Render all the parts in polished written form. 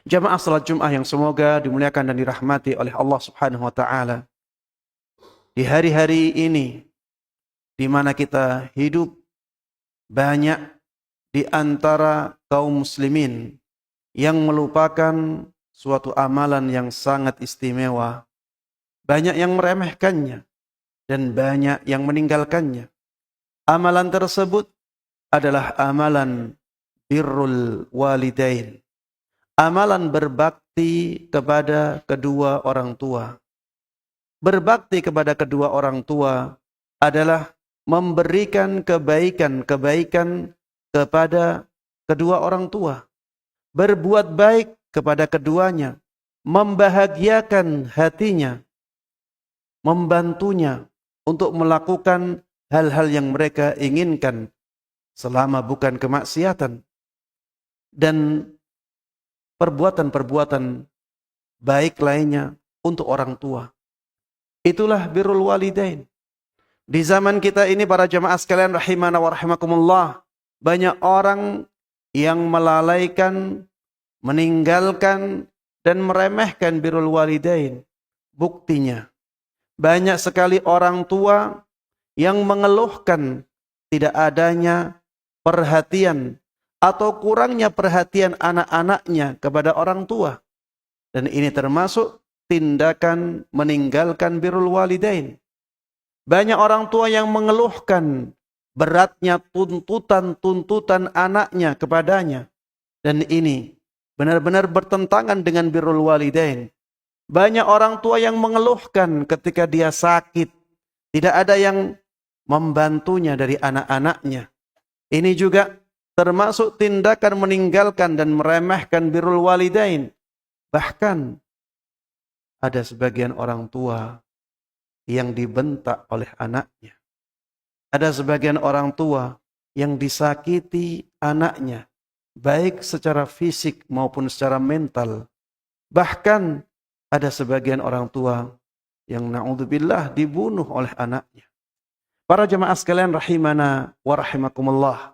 Jamaah salat Jum'ah yang semoga dimuliakan dan dirahmati oleh Allah Subhanahu wa taala. Di hari-hari ini di mana kita hidup, banyak di antara kaum muslimin yang melupakan suatu amalan yang sangat istimewa. Banyak yang meremehkannya dan banyak yang meninggalkannya. Amalan tersebut adalah amalan birrul walidain. Amalan berbakti kepada kedua orang tua. Berbakti kepada kedua orang tua adalah memberikan kebaikan-kebaikan kepada kedua orang tua. Berbuat baik kepada keduanya. Membahagiakan hatinya. Membantunya untuk melakukan hal-hal yang mereka inginkan selama bukan kemaksiatan. Dan perbuatan-perbuatan baik lainnya untuk orang tua. Itulah birrul walidain. Di zaman kita ini para jamaah sekalian rahimana wa rahimakumullah, banyak orang yang melalaikan, meninggalkan dan meremehkan birrul walidain. Buktinya, banyak sekali orang tua yang mengeluhkan tidak adanya perhatian atau kurangnya perhatian anak-anaknya kepada orang tua. Dan ini termasuk tindakan meninggalkan birrul walidain. Banyak orang tua yang mengeluhkan beratnya tuntutan anaknya kepadanya. Dan ini benar-benar bertentangan dengan birrul walidain. Banyak orang tua yang mengeluhkan ketika dia sakit. Tidak ada yang membantunya dari anak-anaknya. Ini juga termasuk tindakan meninggalkan dan meremehkan birrul walidain. Bahkan ada sebagian orang tua yang dibentak oleh anaknya. Ada sebagian orang tua yang disakiti anaknya, baik secara fisik maupun secara mental. Bahkan ada sebagian orang tua yang na'udzubillah dibunuh oleh anaknya. Para jemaah sekalian rahimana wa rahimakumullah.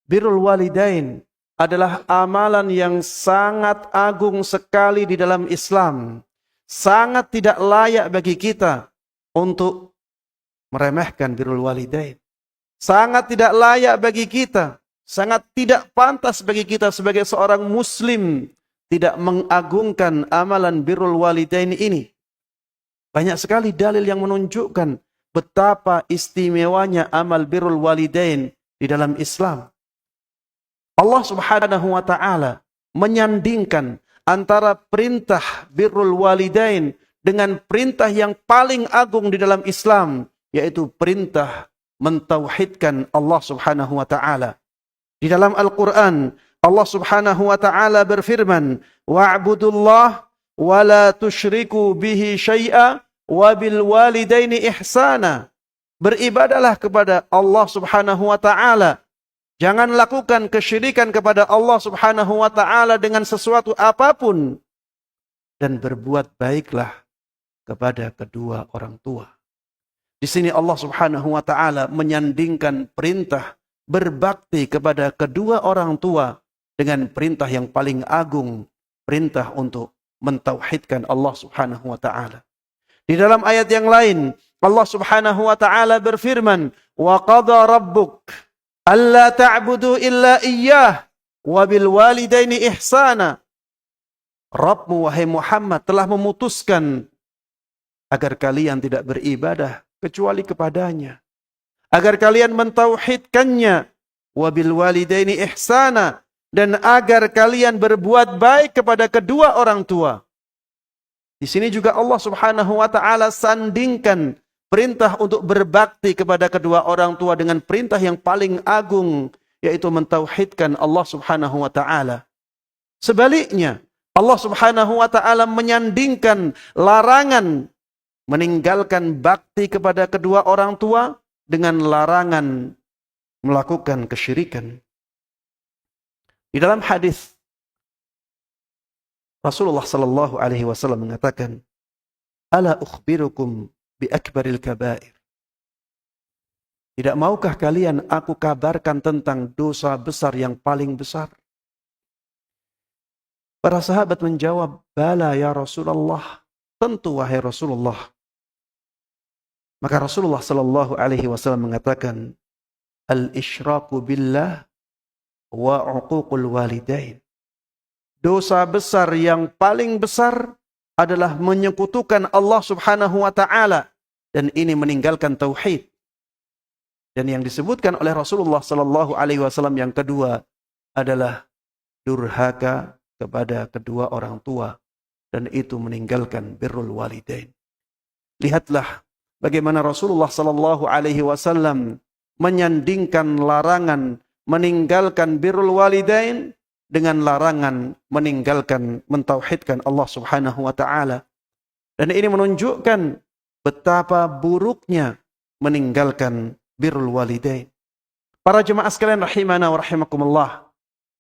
Birrul walidain adalah amalan yang sangat agung sekali di dalam Islam. Sangat tidak layak bagi kita untuk meremehkan birrul walidain. Sangat tidak layak bagi kita, sangat tidak pantas bagi kita sebagai seorang muslim tidak mengagungkan amalan birrul walidain ini. Banyak sekali dalil yang menunjukkan betapa istimewanya amal birrul walidain di dalam Islam. Allah Subhanahu wa taala menyandingkan antara perintah birrul walidain dengan perintah yang paling agung di dalam Islam, yaitu perintah mentauhidkan Allah Subhanahu wa taala. Di dalam Al-Qur'an, Allah Subhanahu wa taala berfirman, "Wa'budullah wa la tusyriku bihi syai'a wa bil walidaini ihsana." Beribadalah kepada Allah Subhanahu wa taala. Jangan lakukan kesyirikan kepada Allah Subhanahu wa taala dengan sesuatu apapun, dan berbuat baiklah kepada kedua orang tua. Di sini Allah Subhanahu wa taala menyandingkan perintah berbakti kepada kedua orang tua dengan perintah yang paling agung, perintah untuk mentauhidkan Allah Subhanahu wa taala. Di dalam ayat yang lain, Allah Subhanahu wa taala berfirman, "Wa qada rabbuk alla ta'budu illa iyyah wa bil walidaini ihsana." Rabbmu wahai Muhammad telah memutuskan agar kalian tidak beribadah kecuali kepadanya, agar kalian mentauhidkannya, wa bil walidaini ihsana, dan agar kalian berbuat baik kepada kedua orang tua. Di sini juga Allah Subhanahu wa taala sandingkan perintah untuk berbakti kepada kedua orang tua dengan perintah yang paling agung, yaitu mentauhidkan Allah Subhanahu wa taala. Sebaliknya, Allah Subhanahu wa taala menyandingkan larangan meninggalkan bakti kepada kedua orang tua dengan larangan melakukan kesyirikan. Di dalam hadis Rasulullah sallallahu alaihi wasallam mengatakan, "Ala ukhbirukum bi akbaril kabair." Tidak maukah kalian aku kabarkan tentang dosa besar yang paling besar? Para sahabat menjawab, "Bala ya Rasulullah." Tentu wahai Rasulullah. Maka Rasulullah sallallahu alaihi wasallam mengatakan, "Al-isyraku billah wa uququl walidain." Dosa besar yang paling besar adalah menyekutukan Allah Subhanahu wa taala, dan ini meninggalkan tauhid. Dan yang disebutkan oleh Rasulullah sallallahu alaihi wasallam yang kedua adalah durhaka kepada kedua orang tua, dan itu meninggalkan birrul walidain. Lihatlah bagaimana Rasulullah sallallahu alaihi wasallam menyandingkan larangan meninggalkan birrul walidain dengan larangan meninggalkan mentauhidkan Allah Subhanahu wa taala. Dan ini menunjukkan betapa buruknya meninggalkan birrul walidain. Para jemaah sekalian rahimana wa rahimakumullah.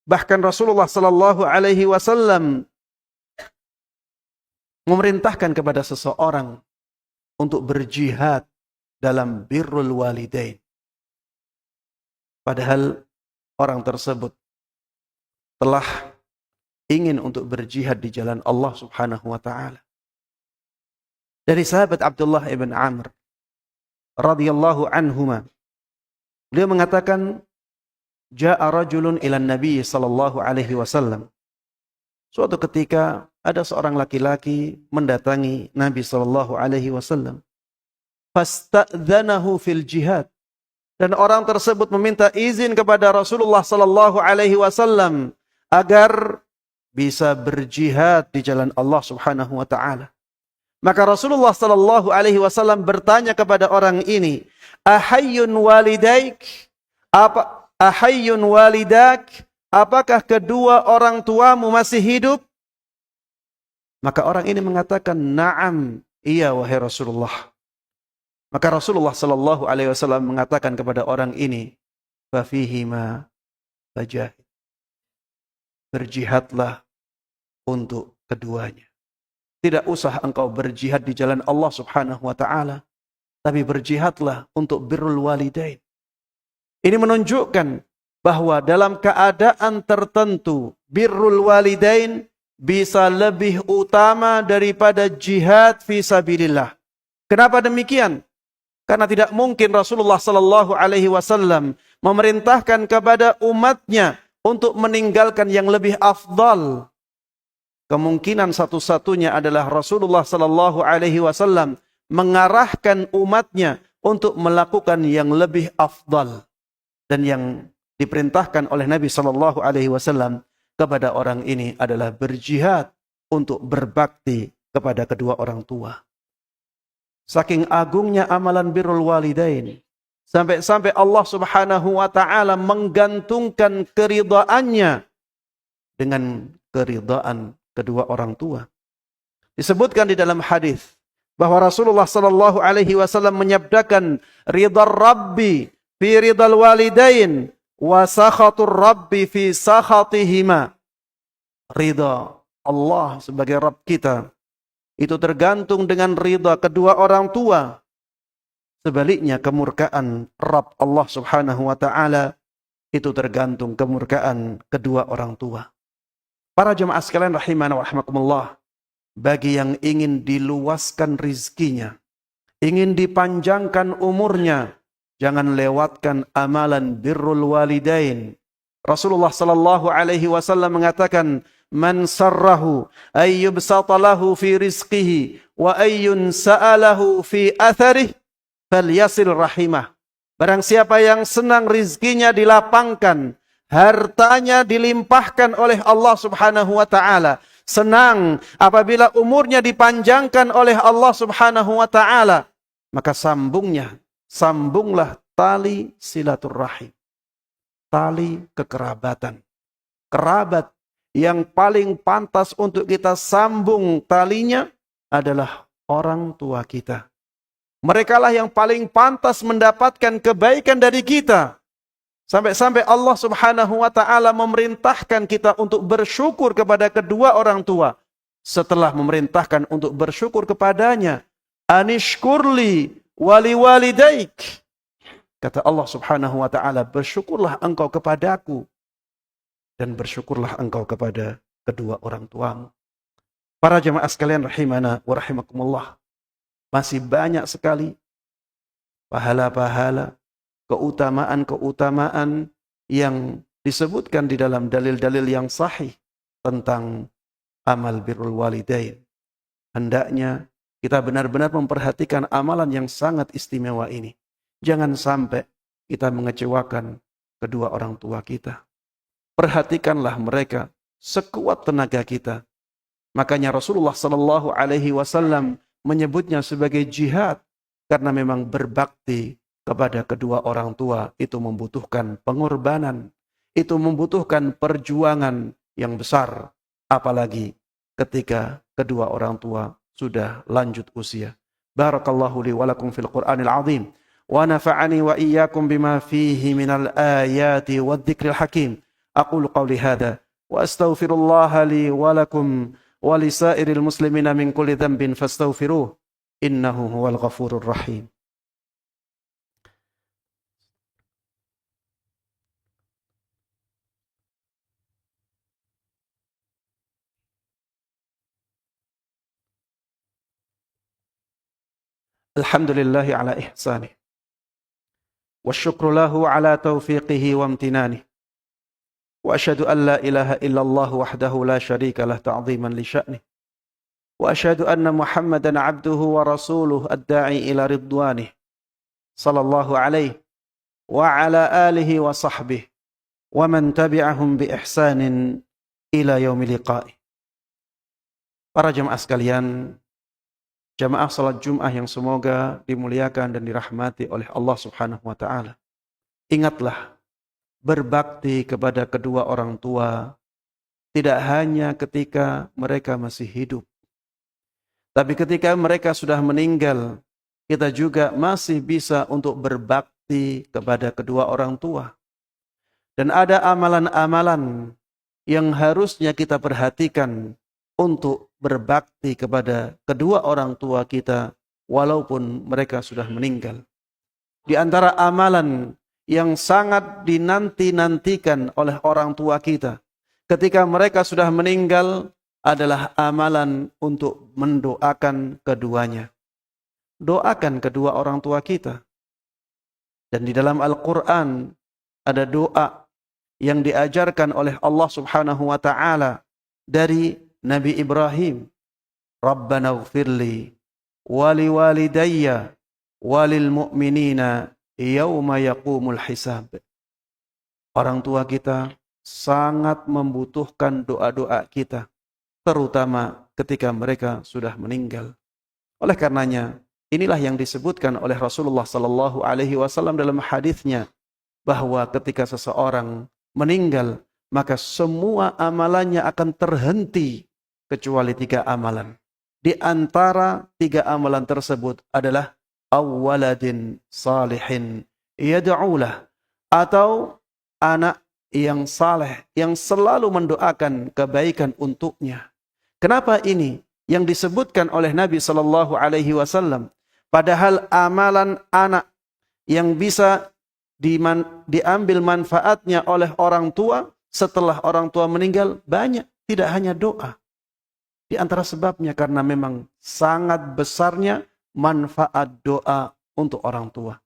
Bahkan Rasulullah sallallahu alaihi wasallam memerintahkan kepada seseorang untuk berjihad dalam birrul walidain. Padahal orang tersebut telah ingin untuk berjihad di jalan Allah Subhanahu wa taala. Dari sahabat Abdullah ibn Amr radhiyallahu anhuma, beliau mengatakan, "Ja'a rajulun ila Nabi sallallahu alaihi wasallam." Suatu ketika ada seorang laki-laki mendatangi Nabi sallallahu alaihi wasallam. Fasta'dzanahu fil jihad. Dan orang tersebut meminta izin kepada Rasulullah sallallahu alaihi wasallam agar bisa berjihad di jalan Allah Subhanahu wa taala. Maka Rasulullah sallallahu alaihi wasallam bertanya kepada orang ini, "Ahayyun walidaik?" Ahayyun walidak? Apakah kedua orang tuamu masih hidup? Maka orang ini mengatakan, "Na'am, iya wahai Rasulullah." Maka Rasulullah sallallahu alaihi wasallam mengatakan kepada orang ini, "Fa fihima fajahid." Berjihadlah untuk keduanya. Tidak usah engkau berjihad di jalan Allah Subhanahu wa taala, tapi berjihadlah untuk birrul walidain. Ini menunjukkan bahwa dalam keadaan tertentu birrul walidain bisa lebih utama daripada jihad fi sabilillah. Kenapa demikian? Karena tidak mungkin Rasulullah sallallahu alaihi wasallam memerintahkan kepada umatnya untuk meninggalkan yang lebih afdal. Kemungkinan satu-satunya adalah Rasulullah sallallahu alaihi wasallam mengarahkan umatnya untuk melakukan yang lebih afdal. Dan yang diperintahkan oleh Nabi sallallahu alaihi wasallam kepada orang ini adalah berjihad untuk berbakti kepada kedua orang tua. Saking agungnya amalan birrul walidain, sampai-sampai Allah Subhanahu wa taala menggantungkan keridhaannya dengan keridhaan kedua orang tua. Disebutkan di dalam hadis bahwa Rasulullah sallallahu alaihi wasallam menyabdakan, "Ridhar Rabbi fi ridhal walidain wa sakhatur Rabbi fi sakhatihima." Ridha Allah sebagai Rabb kita itu tergantung dengan ridha kedua orang tua. Sebaliknya kemurkaan Rabb Allah Subhanahu wa taala itu tergantung kemurkaan kedua orang tua. Para jemaah sekalian rahimana wa rahimakumullah, bagi yang ingin diluaskan rizkinya, ingin dipanjangkan umurnya, jangan lewatkan amalan birrul walidain. Rasulullah sallallahu alaihi wasallam mengatakan, "Man sarrahu ay yubsata lahu fi rizqihi wa ayyun sa'alahu fi atharih falyasil rahimah." Barang siapa yang senang rizkinya dilapangkan, hartanya dilimpahkan oleh Allah Subhanahu wa taala, senang apabila umurnya dipanjangkan oleh Allah Subhanahu wa taala, maka sambunglah tali silaturrahim, tali kekerabatan. Kerabat yang paling pantas untuk kita sambung talinya adalah orang tua kita. Merekalah yang paling pantas mendapatkan kebaikan dari kita. Sampai-sampai Allah Subhanahu wa taala memerintahkan kita untuk bersyukur kepada kedua orang tua. Setelah memerintahkan untuk bersyukur kepadanya, "Anishkurli wali walidaik." Kata Allah Subhanahu wa taala, "Bersyukurlah engkau kepadaku dan bersyukurlah engkau kepada kedua orang tuamu. Para jemaah sekalian rahimana wa rahimakumullah, masih banyak sekali pahala-pahala, keutamaan-keutamaan yang disebutkan di dalam dalil-dalil yang sahih tentang amal birrul walidain. Hendaknya kita benar-benar memperhatikan amalan yang sangat istimewa ini. Jangan sampai kita mengecewakan kedua orang tua kita. Perhatikanlah mereka sekuat tenaga kita. Makanya Rasulullah sallallahu alaihi wasallam menyebutnya sebagai jihad karena memang berbakti kepada kedua orang tua itu membutuhkan pengorbanan, itu membutuhkan perjuangan yang besar, apalagi ketika kedua orang tua sudah lanjut usia. Barakallahu li wa lakum fil Qur'anil azim wa nafa'ani wa iyyakum bima fihi minal ayati wadh-dhikril hakim. Aqulu qawli hadha wa astaghfirullaha li wa lakum wa lisairil muslimina min kulli dhanbin fastaghfiruh innahu huwal ghafurur rahim. Alhamdulillahi ala ihsanih wa syukru lahu ala taufiqihi wa amtinani wa asyhadu an la ilaha illallah wahdahu la syarika lah ta'ziman li sya'nih wa asyhadu anna Muhammadan abduhu wa rasuluh ad-da'i ila ridwanih sallallahu alaihi wa ala alihi wa sahbihi wa man tabi'ahum bi ihsanin ila yaumil liqa'i. Para jemaah sekalian, jamaah salat Jum'ah yang semoga dimuliakan dan dirahmati oleh Allah Subhanahu wa taala. Ingatlah, berbakti kepada kedua orang tua tidak hanya ketika mereka masih hidup, tapi ketika mereka sudah meninggal, kita juga masih bisa untuk berbakti kepada kedua orang tua. Dan ada amalan-amalan yang harusnya kita perhatikan untuk berbakti kepada kedua orang tua kita walaupun mereka sudah meninggal. Di antara amalan yang sangat dinanti-nantikan oleh orang tua kita ketika mereka sudah meninggal adalah amalan untuk mendoakan keduanya. Doakan kedua orang tua kita. Dan di dalam Al-Quran ada doa yang diajarkan oleh Allah Subhanahu wa taala dari Nabi Ibrahim. Rabbana ighfirli wa liwalidayya walil mu'minina yauma yaqumul hisab. Orang tua kita sangat membutuhkan doa-doa kita, terutama ketika mereka sudah meninggal. Oleh karenanya, inilah yang disebutkan oleh Rasulullah sallallahu alaihi wasallam dalam hadisnya bahwa ketika seseorang meninggal, maka semua amalannya akan terhenti kecuali 3 amalan. Di antara 3 amalan tersebut adalah awwaladin salihin yad'ulah, atau anak yang saleh yang selalu mendoakan kebaikan untuknya. Kenapa ini yang disebutkan oleh Nabi sallallahu alaihi wasallam? Padahal amalan anak yang bisa diambil manfaatnya oleh orang tua setelah orang tua meninggal banyak, tidak hanya doa. Di antara sebabnya karena memang sangat besarnya manfaat doa untuk orang tua.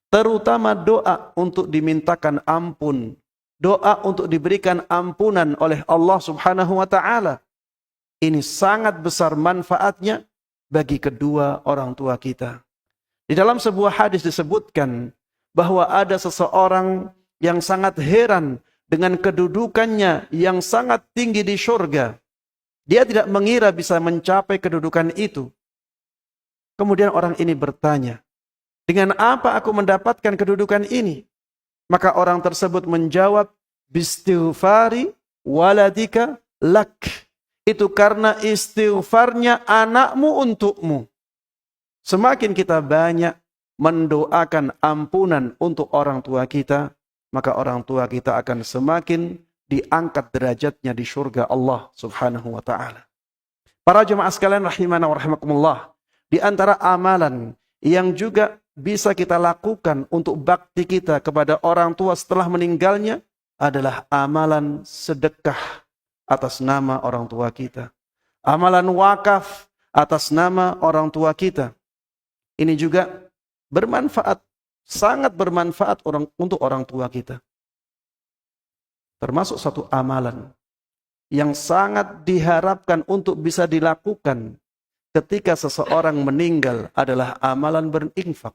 Terutama doa untuk dimintakan ampun, doa untuk diberikan ampunan oleh Allah Subhanahu wa taala. Ini sangat besar manfaatnya bagi kedua orang tua kita. Di dalam sebuah hadis disebutkan bahwa ada seseorang yang sangat heran dengan kedudukannya yang sangat tinggi di surga. Dia tidak mengira bisa mencapai kedudukan itu. Kemudian orang ini bertanya, dengan apa aku mendapatkan kedudukan ini? Maka orang tersebut menjawab, bistighfari waladika lak. Itu karena istighfarnya anakmu untukmu. Semakin kita banyak mendoakan ampunan untuk orang tua kita, maka orang tua kita akan semakin diangkat derajatnya di surga Allah Subhanahu wa taala. Para jemaah sekalian rahimana wa rahimakumullah, di antara amalan yang juga bisa kita lakukan untuk bakti kita kepada orang tua setelah meninggalnya adalah amalan sedekah, atas nama orang tua kita. Amalan wakaf atas nama orang tua kita. Ini juga bermanfaat, sangat bermanfaat untuk orang tua kita. Termasuk satu amalan yang sangat diharapkan untuk bisa dilakukan ketika seseorang meninggal adalah amalan berinfak.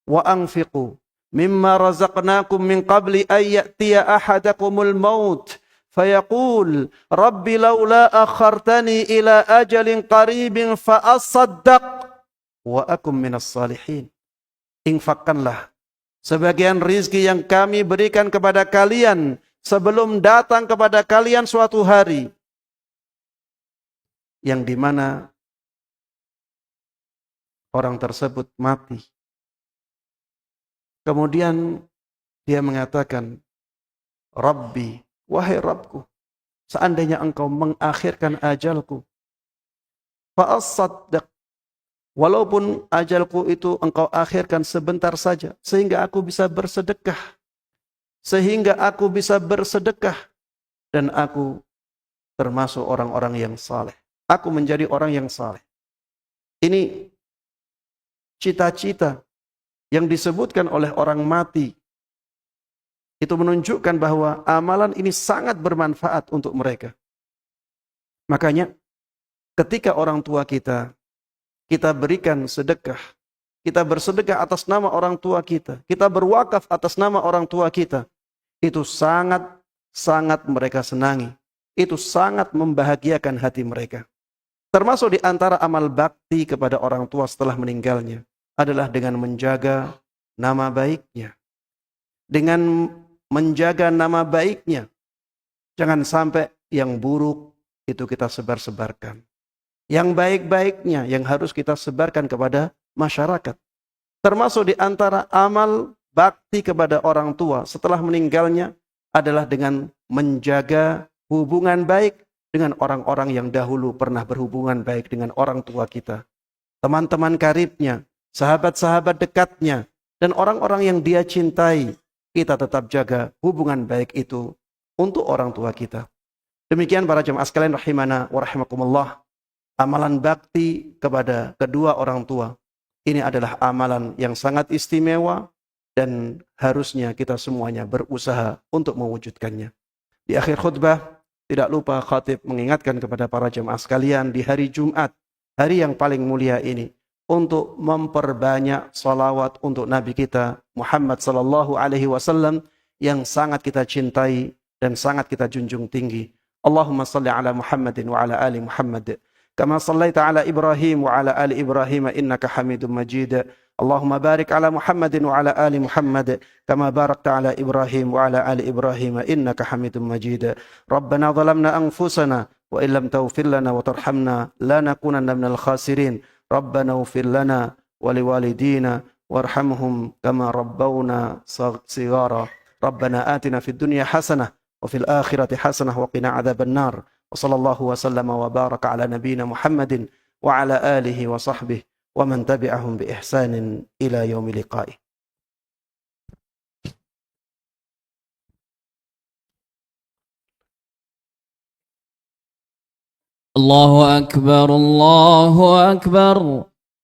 Wa anfiqu mimma razaqnakum min qabli ay ya'tiya ahadakumul maut fayaqul rabbi laula akhartani ila ajalin qaribin fa asaddaq wa akum minas salihin. Infakkanlah sebagian rizki yang kami berikan kepada kalian sebelum datang kepada kalian suatu hari yang dimana orang tersebut mati. Kemudian dia mengatakan, Rabbi, wahai Rabbku, seandainya engkau mengakhirkan ajalku, fa'as-saddaq, walaupun ajalku itu engkau akhirkan sebentar saja, sehingga aku bisa bersedekah, dan aku termasuk orang-orang yang saleh. Aku menjadi orang yang saleh. Ini cita-cita yang disebutkan oleh orang mati. Itu menunjukkan bahwa amalan ini sangat bermanfaat untuk mereka. Makanya ketika orang tua kita berikan sedekah, kita bersedekah atas nama orang tua kita berwakaf atas nama orang tua kita, itu sangat mereka senangi. Itu sangat membahagiakan hati mereka. Termasuk di antara amal bakti kepada orang tua setelah meninggalnya adalah dengan menjaga nama baiknya. Dengan menjaga nama baiknya. Jangan sampai yang buruk itu kita sebar-sebarkan. Yang baik-baiknya yang harus kita sebarkan kepada masyarakat. Termasuk di antara amal bakti kepada orang tua setelah meninggalnya adalah dengan menjaga hubungan baik dengan orang-orang yang dahulu pernah berhubungan baik dengan orang tua kita. Teman-teman karibnya, sahabat-sahabat dekatnya, dan orang-orang yang dia cintai, kita tetap jaga hubungan baik itu untuk orang tua kita. Demikian para jemaah sekalian rahimana wa rahimakumullah, amalan bakti kepada kedua orang tua, ini adalah amalan yang sangat istimewa dan harusnya kita semuanya berusaha untuk mewujudkannya. Di akhir khutbah, tidak lupa khatib mengingatkan kepada para jemaah sekalian di hari Jumat, hari yang paling mulia ini, untuk memperbanyak salawat untuk Nabi kita Muhammad sallallahu alaihi wasallam yang sangat kita cintai dan sangat kita junjung tinggi. Allahumma salli ala Muhammadin wa ala ali Muhammad kama sallaita ala Ibrahim wa ala ali Ibrahim innaka Hamidum Majid. Allahumma barik ala Muhammadin wa ala ali Muhammad kama barakta ala Ibrahim wa ala ali Ibrahim innaka Hamidum Majid. Rabbana zalamna anfusana wa illam taghfir lana wa tarhamna lanakunanna minal khasirin. Rabbana ighfir lana wa liwalidina warhamhum kama rabbawna shighara. Rabbana atina fid dunya hasanah wa fil akhirati hasanah wa qina adzaban nar. Wa sallallahu wa sallama wa baraka ala nabiyyina Muhammadin wa ala alihi wa sahbihi wa man tabi'ahum bi ihsanin ila yaumi liqa'ih. Allahu akbar, Allahu akbar.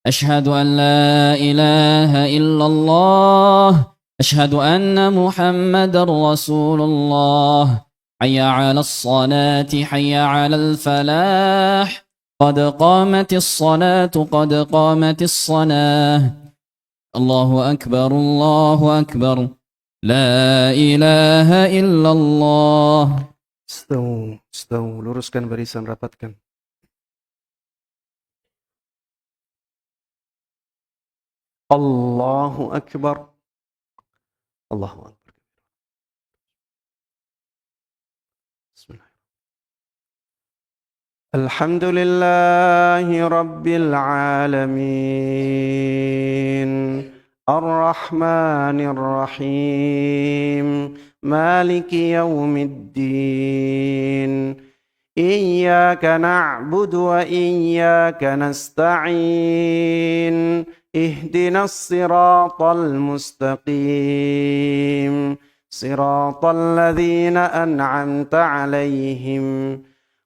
Ashhadu an la ilaha illallah. Ashhadu anna Muhammadar Rasulullah. Hayya 'alas salati, hayya 'alal falah. قد قامت الصلاة قد قامت الصلاة. الله أكبر الله أكبر لا إله إلا الله. Stawu, luruskan barisan, rapatkan. Allahu Akbar. Allahu Akbar. Bismillah. Alhamdulillahi Rabbil Alamin, Ar-Rahmanir Rahim, Maliki Yawmiddin, Iyyaka na'budu wa iyyaka nasta'in, Ihdinas siratal mustaqim, صراط الذين أنعمت عليهم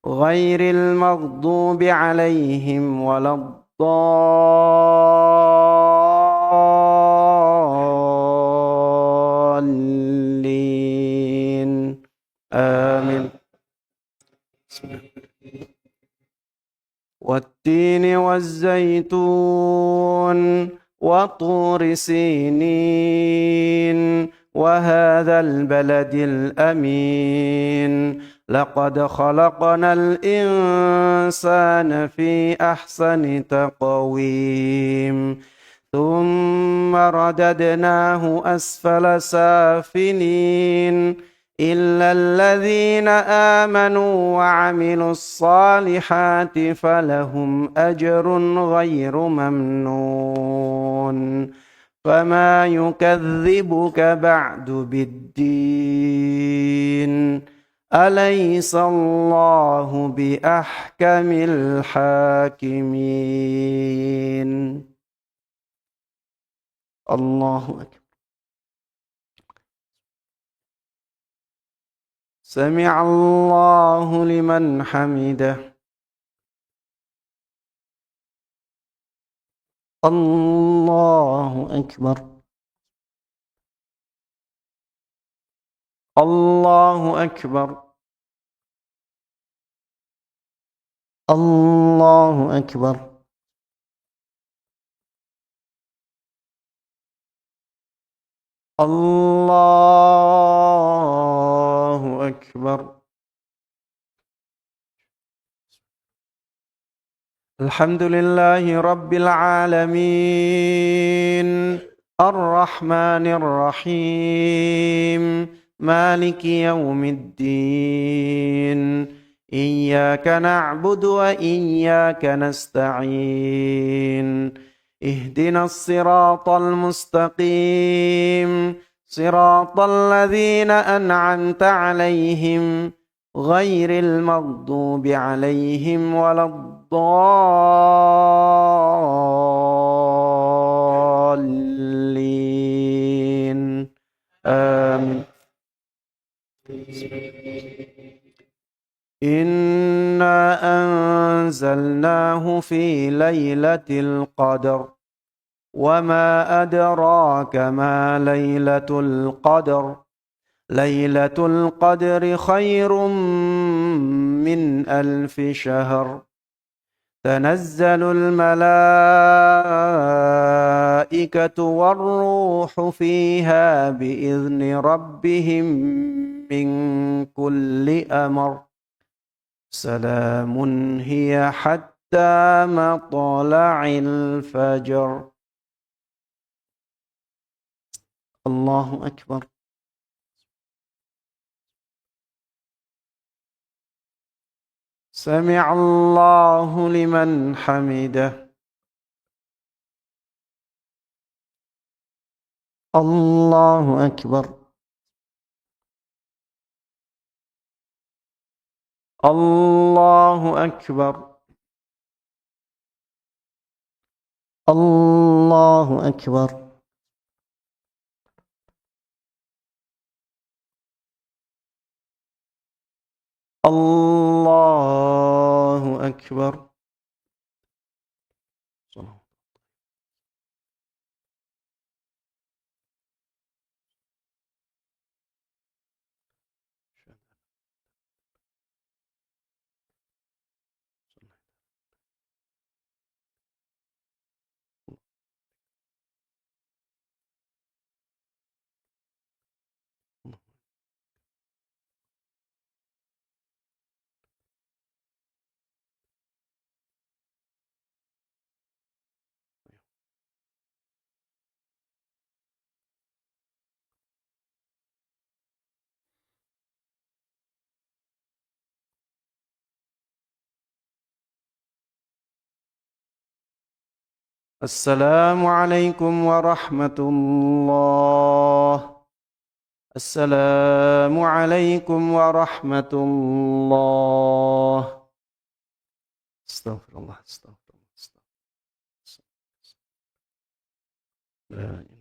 غير المغضوب عليهم ولا الضالين آمين. والتين والزيتون وطور سينين وهذا البلد الأمين لقد خلقنا الإنسان في أحسن تقويم ثم رددناه أسفل سافلين إلا الذين آمنوا وعملوا الصالحات فلهم أجر غير ممنون فما يكذبك بعد بالدين أليس الله بأحكم الحاكمين. الله أكبر. سمع الله لمن حمده. الله أكبر. الله أكبر. الله أكبر. الله أكبر. الحمد لله رب العالمين الرحمن الرحيم مالك يوم الدين إياك نعبد وإياك نستعين اهدنا الصراط المستقيم صراط الذين أنعمت عليهم غير المغضوب عليهم ولا الضالين آمين. إنا أنزلناه في ليلة القدر وما أدراك ما ليلة القدر ليلة القدر خير من 1000 شهر تنزل الملائكة والروح فيها بإذن ربهم من كل أمر سلام هي حتى مطلع الفجر. الله أكبر. سمع الله لمن حمده. الله أكبر. الله أكبر. الله أكبر. الله أكبر. السلام عليكم ورحمة الله. السلام عليكم ورحمة الله. استغفر الله. استغفر الله. استغفر الله. لا إله